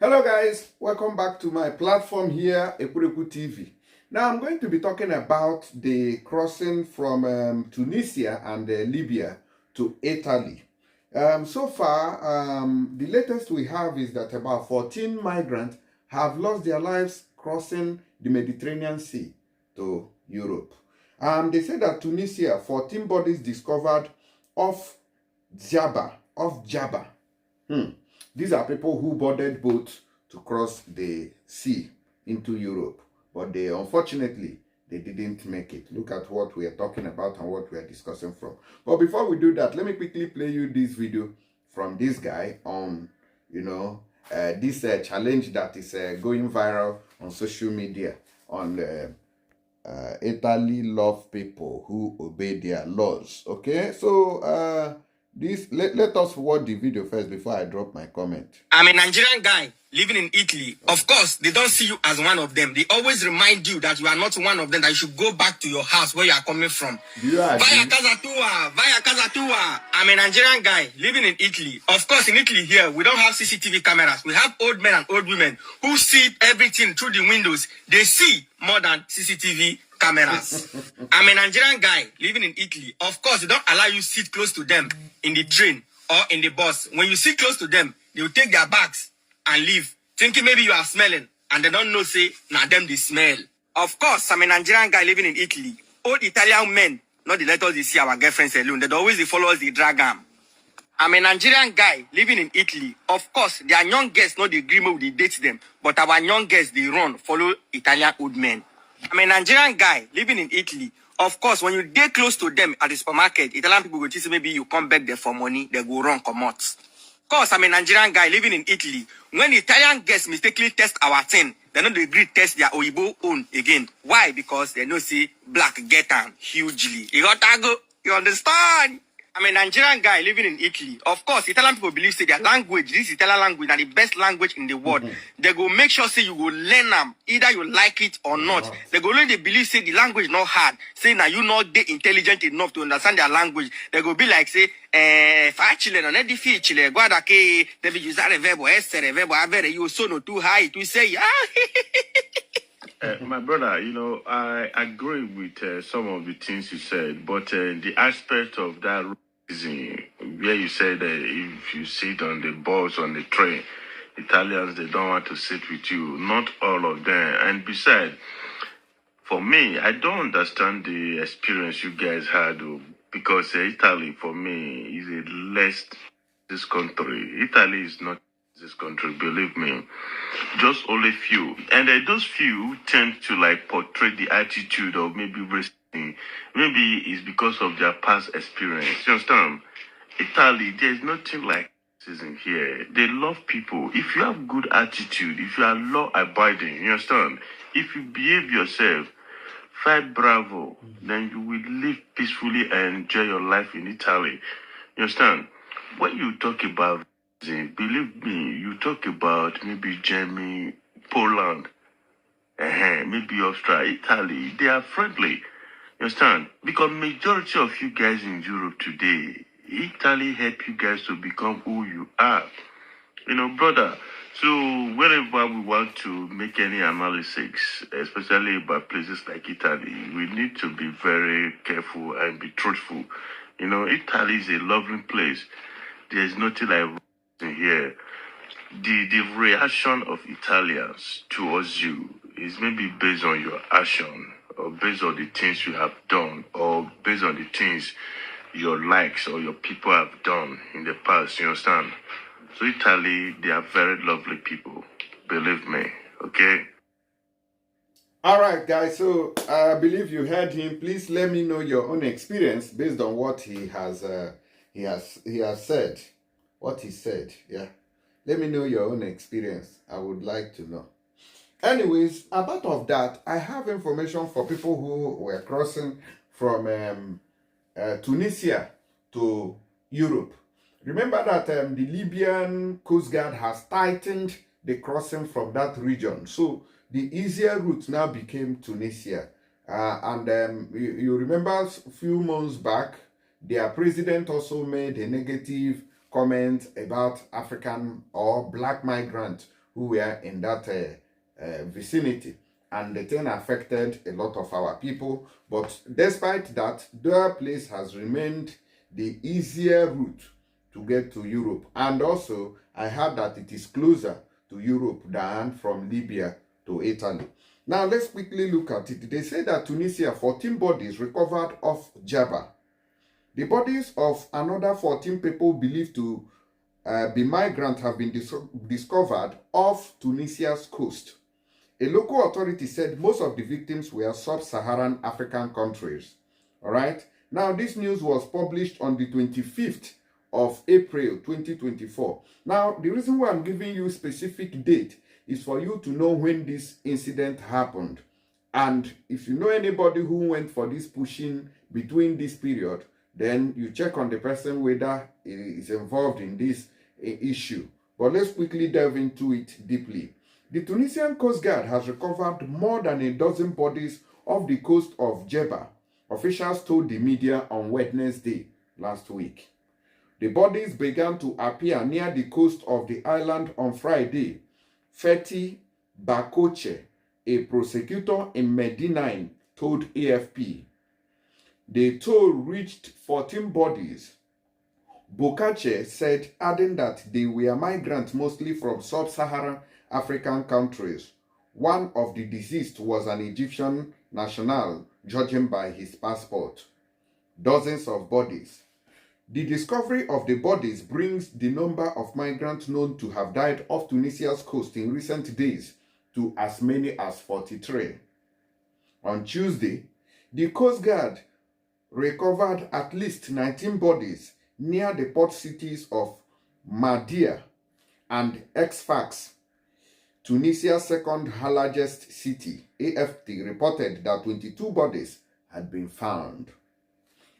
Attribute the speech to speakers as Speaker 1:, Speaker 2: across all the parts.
Speaker 1: Hello guys, welcome back to my platform here, Ekureku TV. Now I'm going to be talking about the crossing from Tunisia and Libya to Italy. So far, the latest we have is that about 14 migrants have lost their lives crossing the Mediterranean Sea to Europe. They say that Tunisia, 14 bodies discovered off Jabba. These are people who boarded boats to cross the sea into Europe, but unfortunately they didn't make it. Look at what we are talking about and what we are discussing from. But before we do that, let me quickly play you this video from this guy on, this challenge that is going viral on social media on Italy love people who obey their laws. Okay, so let us watch the video first before I drop my comment.
Speaker 2: I'm a Nigerian guy living in Italy. Of course, they don't see you as one of them. They always remind you that you are not one of them, that you should go back to your house where you are coming from. Via casa tua. I'm a Nigerian guy living in Italy. Of course, in Italy here, we don't have CCTV cameras. We have old men and old women who see everything through the windows. They see more than CCTV cameras. I'm a Nigerian guy living in Italy. Of course, they don't allow you sit close to them in the train or in the bus. When you sit close to them, they will take their bags and leave, thinking maybe you are smelling, and they don't know, say, nah, them they smell. Of course, I'm a Nigerian guy living in Italy. Old Italian men, not the let us see our girlfriends alone. They always follow us, the drag them. I'm a Nigerian guy living in Italy. Of course, their young girls, not the agreement, they date them, but our young girls, they run, follow Italian old men. I'm a Nigerian guy living in Italy. Of course, when you get close to them at the supermarket, Italian people will say maybe you come back there for money, they go run, come out. Of course, I'm a Nigerian guy living in Italy. When the Italian guests mistakenly test our thing, they don't agree to test their Oyibo own again. Why? Because they know see black get them hugely. You got to go. You understand? I'm a Nigerian guy living in Italy. Of course, Italian people believe say their language, this Italian language, are the best language in the world. They go make sure say you will learn them, either you like it or not. They go only they believe say the language not hard. Say now you not they intelligent enough to understand their language. They go be like say, facile non è difficile. Guarda che devi usare il verbo essere, verbo avere. Io sono too high to say
Speaker 3: my brother, I agree with some of the things you said, but the aspect of that reason, where you said that if you sit on the bus, on the train, Italians, they don't want to sit with you. Not all of them. And besides, for me, I don't understand the experience you guys had, because Italy, for me, is a less this country. Italy is not this country, believe me. Just only few. And those few tend to like portray the attitude of maybe resting. Maybe it's because of their past experience. You understand? Italy, there's nothing like racism here. They love people. If you have good attitude, if you are law-abiding, you understand? If you behave yourself, fight bravo, then you will live peacefully and enjoy your life in Italy. You understand? When you talk about, believe me, you talk about maybe Germany, Poland, maybe Austria, Italy, they are friendly. You understand? Because majority of you guys in Europe today, Italy help you guys to become who you are. Brother, so whenever we want to make any analysis, especially about places like Italy, we need to be very careful and be truthful. Italy is a lovely place. There's nothing like here. The reaction of Italians towards you is maybe based on your action, or based on the things you have done, or based on the things your likes or your people have done in the past. You understand? So Italy, they are very lovely people. Believe me. Okay?
Speaker 1: All right, guys. So I believe you heard him. Please let me know your own experience based on what he has said. What he said, yeah. Let me know your own experience. I would like to know. Anyways, apart of that, I have information for people who were crossing from Tunisia to Europe. Remember that the Libyan Coast Guard has tightened the crossing from that region. So the easier route now became Tunisia. You remember a few months back, their president also made a negative comment about African or black migrants who were in that vicinity, and the thing affected a lot of our people. But despite that, their place has remained the easier route to get to Europe. And also, I heard that it is closer to Europe than from Libya to Italy. Now, let's quickly look at it. They say that Tunisia, 14 bodies recovered off Jabba. The bodies of another 14 people believed to be migrants have been discovered off Tunisia's coast. A local authority said most of the victims were sub-Saharan African countries. All right. Now, this news was published on the 25th of April 2024. Now, the reason why I'm giving you a specific date is for you to know when this incident happened. And if you know anybody who went for this pushing between this period, then you check on the person whether he is involved in this issue. But let's quickly delve into it deeply. The Tunisian Coast Guard has recovered more than a dozen bodies off the coast of Jebba, officials told the media on Wednesday last week. The bodies began to appear near the coast of the island on Friday. Feti Bakoche, a prosecutor in Medina, told AFP. The toll reached 14 bodies. Bokache said, adding that they were migrants mostly from sub-Saharan African countries. One of the deceased was an Egyptian national, judging by his passport. Dozens of bodies. The discovery of the bodies brings the number of migrants known to have died off Tunisia's coast in recent days to as many as 43. On Tuesday, the Coast Guard recovered at least 19 bodies near the port cities of Mahdia and Sfax, Tunisia's second largest city. AFP reported that 22 bodies had been found.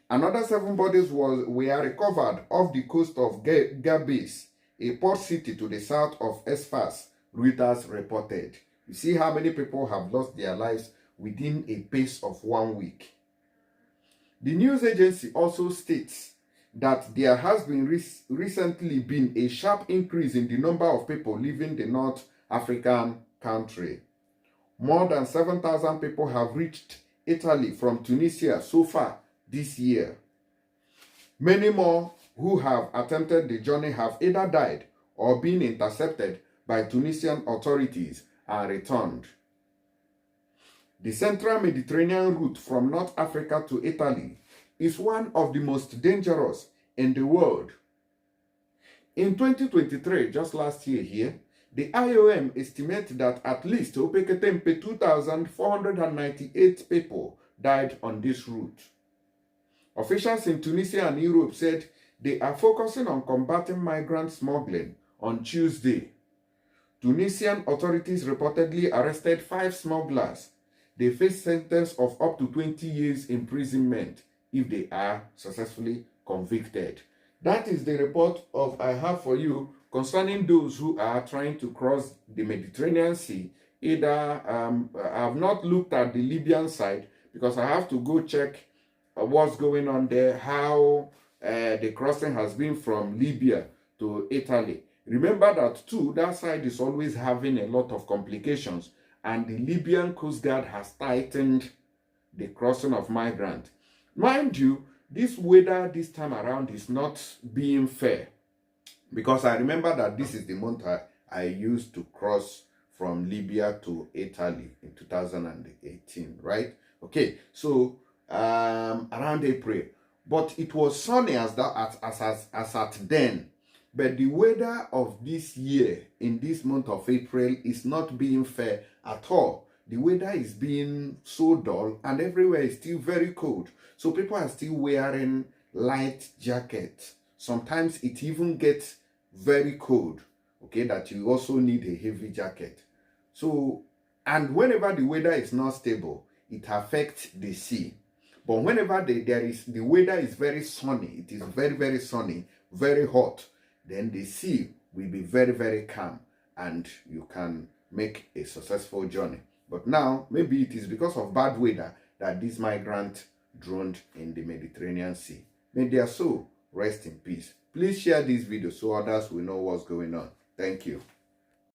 Speaker 1: Another 7 bodies were recovered off the coast of Gabis, a port city to the south of Sfax, Reuters reported. You see how many people have lost their lives within a pace of 1 week. The news agency also states that there has been recently been a sharp increase in the number of people leaving the North African country. More than 7,000 people have reached Italy from Tunisia so far this year. Many more who have attempted the journey have either died or been intercepted by Tunisian authorities and returned. The central Mediterranean route from North Africa to Italy is one of the most dangerous in the world. In 2023, just last year here, the IOM estimates that at least 2,498 people died on this route. Officials in Tunisia and Europe said they are focusing on combating migrant smuggling on Tuesday. Tunisian authorities reportedly arrested 5 smugglers. They face sentence of up to 20 years imprisonment if they are successfully convicted. That is the report I have for you concerning those who are trying to cross the Mediterranean Sea. Either I have not looked at the Libyan side because I have to go check what's going on there, how the crossing has been from Libya to Italy. Remember that too, that side is always having a lot of complications, and the Libyan Coast Guard has tightened the crossing of migrants. Mind you, this weather this time around is not being fair, because I remember that this is the month I used to cross from Libya to Italy in 2018, right? Okay, so around April, but it was sunny as at then. But the weather of this year in this month of April is not being fair at all. The weather is being so dull and everywhere is still very cold. So people are still wearing light jackets. Sometimes it even gets very cold, okay, that you also need a heavy jacket. So, and whenever the weather is not stable, it affects the sea. But whenever the weather is very sunny, it is very, very sunny, very hot, then the sea will be very, very calm and you can make a successful journey. But now, maybe it is because of bad weather that these migrants drowned in the Mediterranean Sea. May their soul rest in peace. Please share this video so others will know what's going on. Thank you.